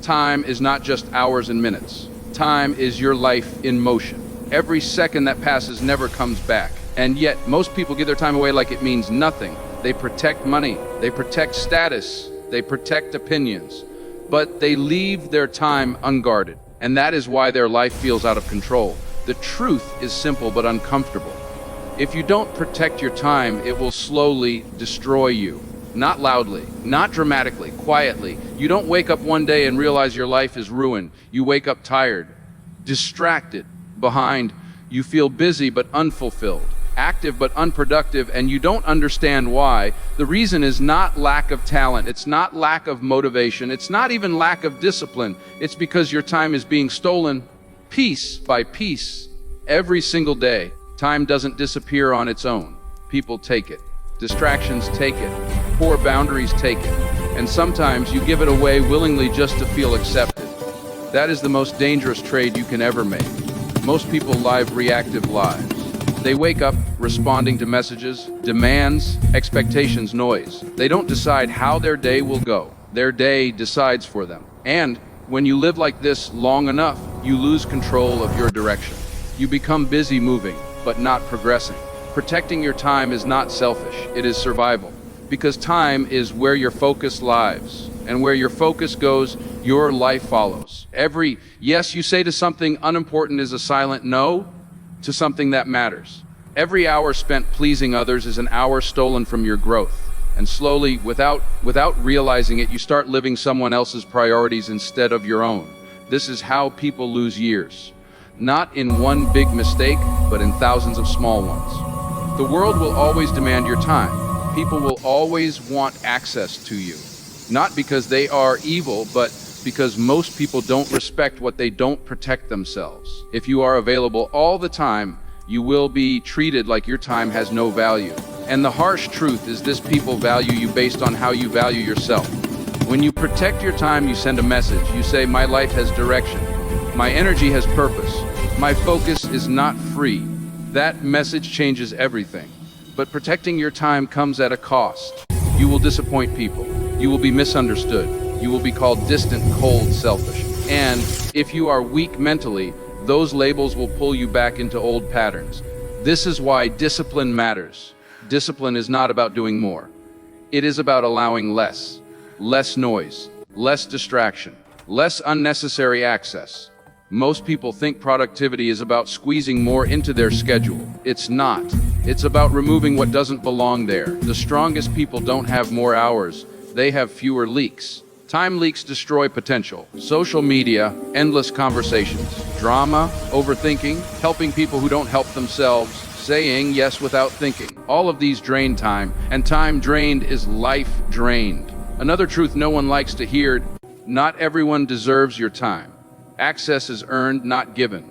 Time is not just hours and minutes. Time is your life in motion. Every second that passes never comes back. And yet, most people give their time away like it means nothing. They protect money, they protect status, they protect opinions, but they leave their time unguarded. And that is why their life feels out of control. The truth is simple but uncomfortable. If you don't protect your time, it will slowly destroy you. Not loudly, not dramatically, quietly. You don't wake up one day and realize your life is ruined. You wake up tired, distracted, behind. You feel busy but unfulfilled, active but unproductive, and you don't understand why. The reason is not lack of talent, it's not lack of motivation, it's not even lack of discipline. It's because your time is being stolen piece by piece every single day. Time doesn't disappear on its own. People take it. Distractions take it. Poor boundaries take it. And sometimes you give it away willingly just to feel accepted. That is the most dangerous trade you can ever make. Most people live reactive lives. They wake up responding to messages, demands, expectations, noise. They don't decide how their day will go. Their day decides for them. And when you live like this long enough, you lose control of your direction. You become busy moving, but not progressing. Protecting your time is not selfish, it is survival. Because time is where your focus lives. And where your focus goes, your life follows. Every yes you say to something unimportant is a silent no to something that matters. Every hour spent pleasing others is an hour stolen from your growth. And slowly, without realizing it, you start living someone else's priorities instead of your own. This is how people lose years. Not in one big mistake, but in thousands of small ones. The world will always demand your time. People will always want access to you. Not because they are evil, but because most people don't respect what they don't protect themselves. If you are available all the time, you will be treated like your time has no value. And the harsh truth is this: people value you based on how you value yourself. When you protect your time, you send a message. You say, my life has direction. My energy has purpose. My focus is not free. That message changes everything. But protecting your time comes at a cost. You will disappoint people. You will be misunderstood. You will be called distant, cold, selfish. And if you are weak mentally, those labels will pull you back into old patterns. This is why discipline matters. Discipline is not about doing more. It is about allowing less noise, less distraction, less unnecessary access. Most people think productivity is about squeezing more into their schedule. It's not. It's about removing what doesn't belong there. The strongest people don't have more hours. They have fewer leaks. Time leaks destroy potential. Social media, endless conversations, drama, overthinking, helping people who don't help themselves, saying yes without thinking. All of these drain time, and time drained is life drained. Another truth no one likes to hear: not everyone deserves your time. Access is earned, not given.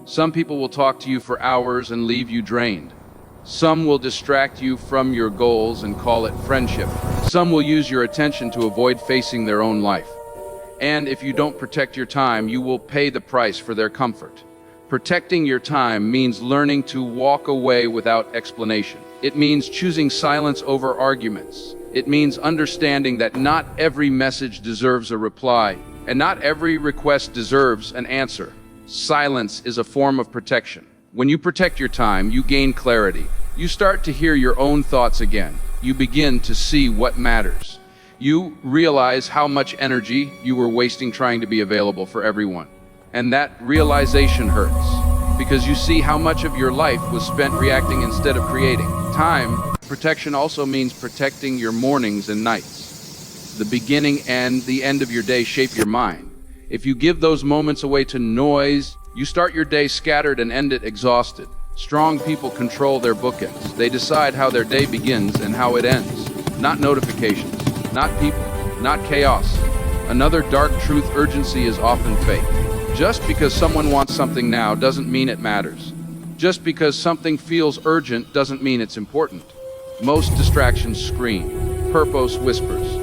Some people will talk to you for hours and leave you drained. Some will distract you from your goals and call it friendship. Some will use your attention to avoid facing their own life. And if you don't protect your time, you will pay the price for their comfort. Protecting your time means learning to walk away without explanation. It means choosing silence over arguments. It means understanding that not every message deserves a reply, and not every request deserves an answer. Silence is a form of protection. When you protect your time, you gain clarity. You start to hear your own thoughts again. You begin to see what matters. You realize how much energy you were wasting trying to be available for everyone. And that realization hurts, because you see how much of your life was spent reacting instead of creating. Time protection also means protecting your mornings and nights. The beginning and the end of your day shape your mind. If you give those moments away to noise, you start your day scattered and end it exhausted. Strong people control their bookends. They decide how their day begins and how it ends. Not notifications, not people, not chaos. Another dark truth: urgency is often fake. Just because someone wants something now doesn't mean it matters. Just because something feels urgent doesn't mean it's important. Most distractions scream. Purpose whispers.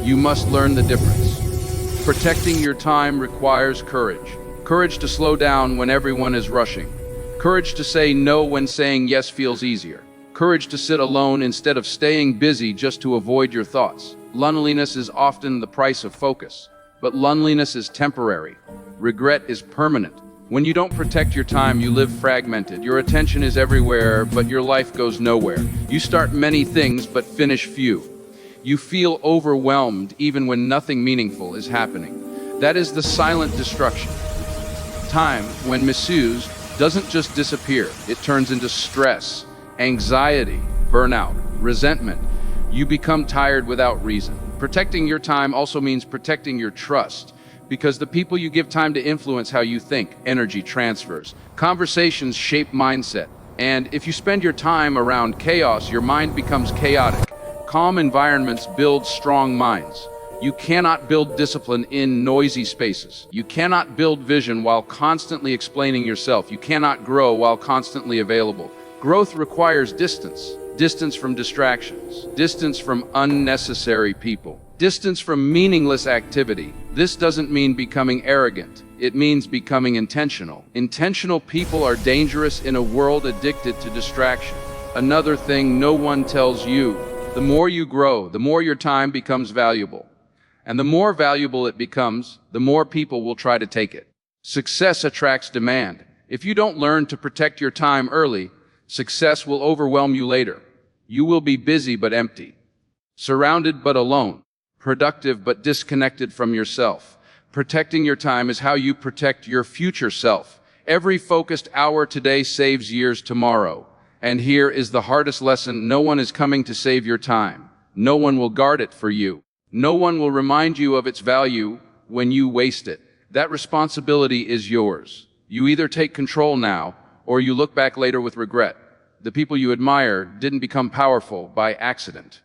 You must learn the difference. Protecting your time requires courage. Courage to slow down when everyone is rushing. Courage to say no when saying yes feels easier. Courage to sit alone instead of staying busy just to avoid your thoughts. Loneliness is often the price of focus. But loneliness is temporary. Regret is permanent. When you don't protect your time, you live fragmented. Your attention is everywhere, but your life goes nowhere. You start many things, but finish few. You feel overwhelmed even when nothing meaningful is happening. That is the silent destruction. Time, when misused, doesn't just disappear. It turns into stress, anxiety, burnout, resentment. You become tired without reason. Protecting your time also means protecting your trust, because the people you give time to influence how you think. Energy transfers. Conversations shape mindset. And if you spend your time around chaos, your mind becomes chaotic. Calm environments build strong minds. You cannot build discipline in noisy spaces. You cannot build vision while constantly explaining yourself. You cannot grow while constantly available. Growth requires distance. Distance from distractions. Distance from unnecessary people. Distance from meaningless activity. This doesn't mean becoming arrogant. It means becoming intentional. Intentional people are dangerous in a world addicted to distraction. Another thing no one tells you: the more you grow, the more your time becomes valuable. And the more valuable it becomes, the more people will try to take it. Success attracts demand. If you don't learn to protect your time early, success will overwhelm you later. You will be busy but empty, surrounded but alone, productive but disconnected from yourself. Protecting your time is how you protect your future self. Every focused hour today saves years tomorrow. And here is the hardest lesson: no one is coming to save your time. No one will guard it for you. No one will remind you of its value when you waste it. That responsibility is yours. You either take control now, or you look back later with regret. The people you admire didn't become powerful by accident.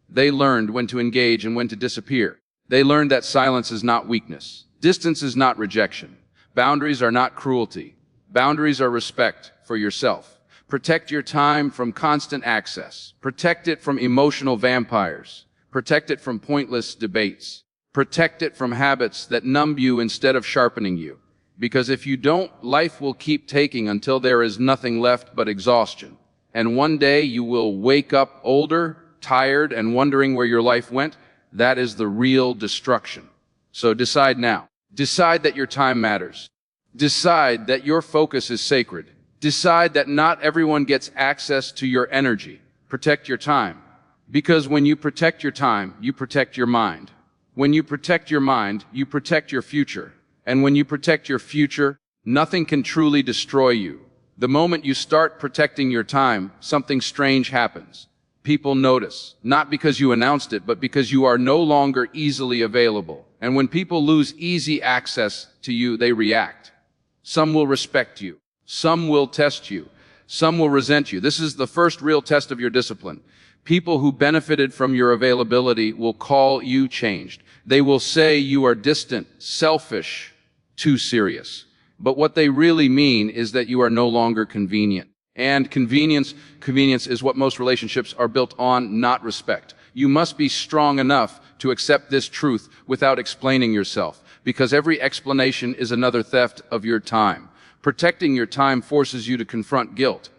They learned when to engage and when to disappear. They learned that silence is not weakness. Distance is not rejection. Boundaries are not cruelty. Boundaries are respect for yourself. Protect your time from constant access. Protect it from emotional vampires. Protect it from pointless debates. Protect it from habits that numb you instead of sharpening you. Because if you don't, life will keep taking until there is nothing left but exhaustion. And one day you will wake up older, tired, and wondering where your life went. That is the real destruction. So decide now. Decide that your time matters. Decide that your focus is sacred. Decide that not everyone gets access to your energy. Protect your time. Because when you protect your time, you protect your mind. When you protect your mind, you protect your future. And when you protect your future, nothing can truly destroy you. The moment you start protecting your time, something strange happens. People notice, not because you announced it, but because you are no longer easily available. And when people lose easy access to you, they react. Some will respect you. Some will test you. Some will resent you. This is the first real test of your discipline. People who benefited from your availability will call you changed. They will say you are distant, selfish, too serious. But what they really mean is that you are no longer convenient. And convenience is what most relationships are built on, not respect. You must be strong enough to accept this truth without explaining yourself, because every explanation is another theft of your time. Protecting your time forces you to confront guilt.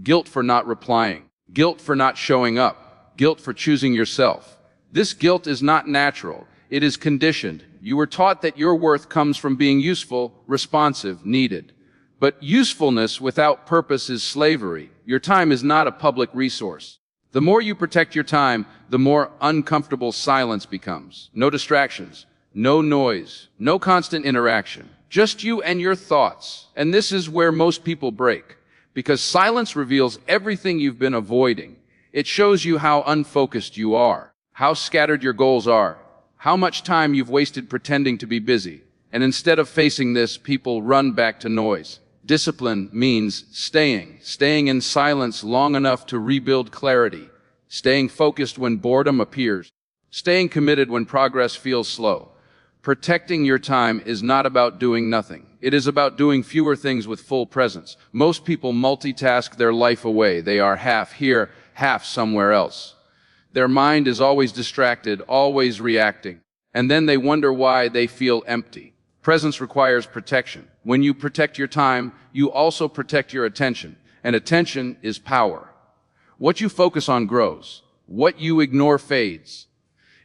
Guilt for not replying. Guilt for not showing up. Guilt for choosing yourself. This guilt is not natural. It is conditioned. You were taught that your worth comes from being useful, responsive, needed. But usefulness without purpose is slavery. Your time is not a public resource. The more you protect your time, the more uncomfortable silence becomes. No distractions, no noise, no constant interaction. Just you and your thoughts. And this is where most people break, because silence reveals everything you've been avoiding. It shows you how unfocused you are, how scattered your goals are, how much time you've wasted pretending to be busy. And instead of facing this, people run back to noise. Discipline means staying in silence long enough to rebuild clarity, staying focused when boredom appears, staying committed when progress feels slow. Protecting your time is not about doing nothing. It is about doing fewer things with full presence. Most people multitask their life away. They are half here, half somewhere else. Their mind is always distracted, always reacting. And then they wonder why they feel empty. Presence requires protection. When you protect your time, you also protect your attention. And attention is power. What you focus on grows. What you ignore fades.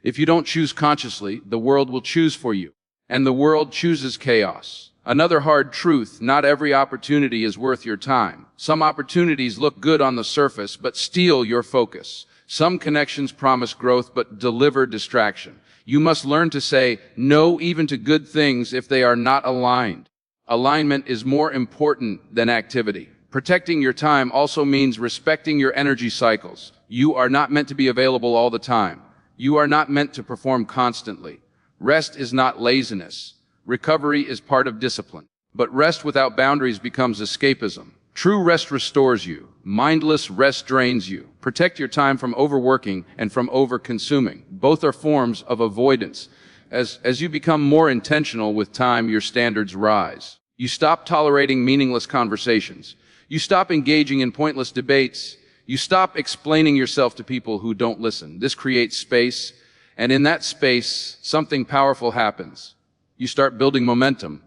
If you don't choose consciously, the world will choose for you. and the world chooses chaos. Another hard truth: not every opportunity is worth your time. Some opportunities look good on the surface, but steal your focus. Some connections promise growth, but deliver distraction. You must learn to say no even to good things if they are not aligned. Alignment is more important than activity. Protecting your time also means respecting your energy cycles. You are not meant to be available all the time. You are not meant to perform constantly. Rest is not laziness. Recovery is part of discipline. But rest without boundaries becomes escapism. True rest restores you. Mindless rest drains you. Protect your time from overworking and from over-consuming. Both are forms of avoidance. As you become more intentional with time, your standards rise. You stop tolerating meaningless conversations. You stop engaging in pointless debates. You stop explaining yourself to people who don't listen. This creates space, and in that space, something powerful happens. You start building momentum.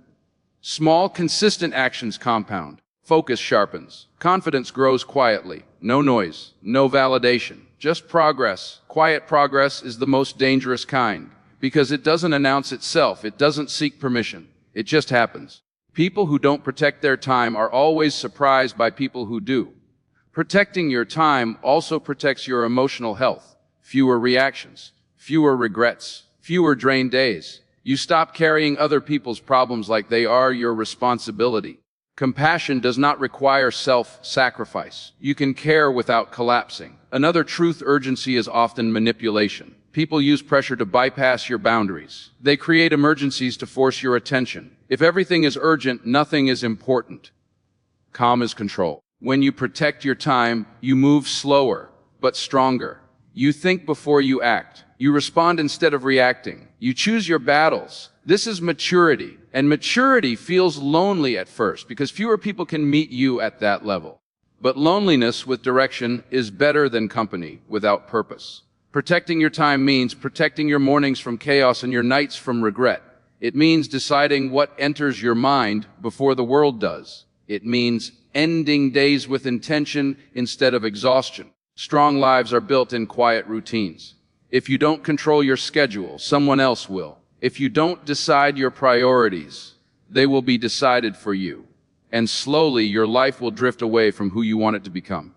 Small, consistent actions compound. Focus sharpens. Confidence grows quietly. No noise, no validation, just progress. Quiet progress is the most dangerous kind, because it doesn't announce itself. It doesn't seek permission. It just happens. People who don't protect their time are always surprised by people who do. Protecting your time also protects your emotional health. Fewer reactions, fewer regrets, fewer drained days. You stop carrying other people's problems like they are your responsibility. Compassion does not require self-sacrifice. You can care without collapsing. Another truth: urgency is often manipulation. People use pressure to bypass your boundaries. They create emergencies to force your attention. If everything is urgent, nothing is important. Calm is control. When you protect your time, you move slower, but stronger. You think before you act. You respond instead of reacting. You choose your battles. This is maturity. And maturity feels lonely at first because fewer people can meet you at that level. But loneliness with direction is better than company without purpose. Protecting your time means protecting your mornings from chaos and your nights from regret. It means deciding what enters your mind before the world does. It means ending days with intention instead of exhaustion. Strong lives are built in quiet routines. If you don't control your schedule, someone else will. If you don't decide your priorities, they will be decided for you. And slowly, your life will drift away from who you want it to become.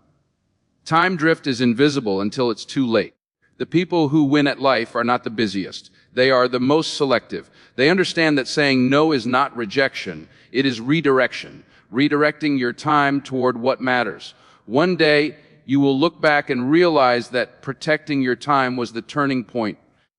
Time drift is invisible until it's too late. The people who win at life are not the busiest. They are the most selective. They understand that saying no is not rejection, it is redirection. Redirecting your time toward what matters. One day, you will look back and realize that protecting your time was the turning point.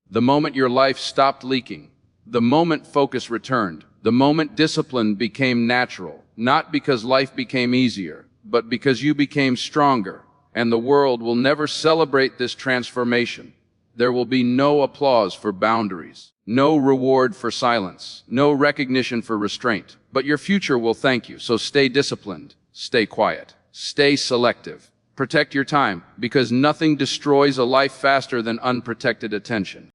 The moment your life stopped leaking. The moment focus returned. The moment discipline became natural. Not because life became easier, but because you became stronger. And the world will never celebrate this transformation. There will be no applause for boundaries, no reward for silence, no recognition for restraint. But your future will thank you. So stay disciplined, stay quiet, stay selective. Protect your time, because nothing destroys a life faster than unprotected attention.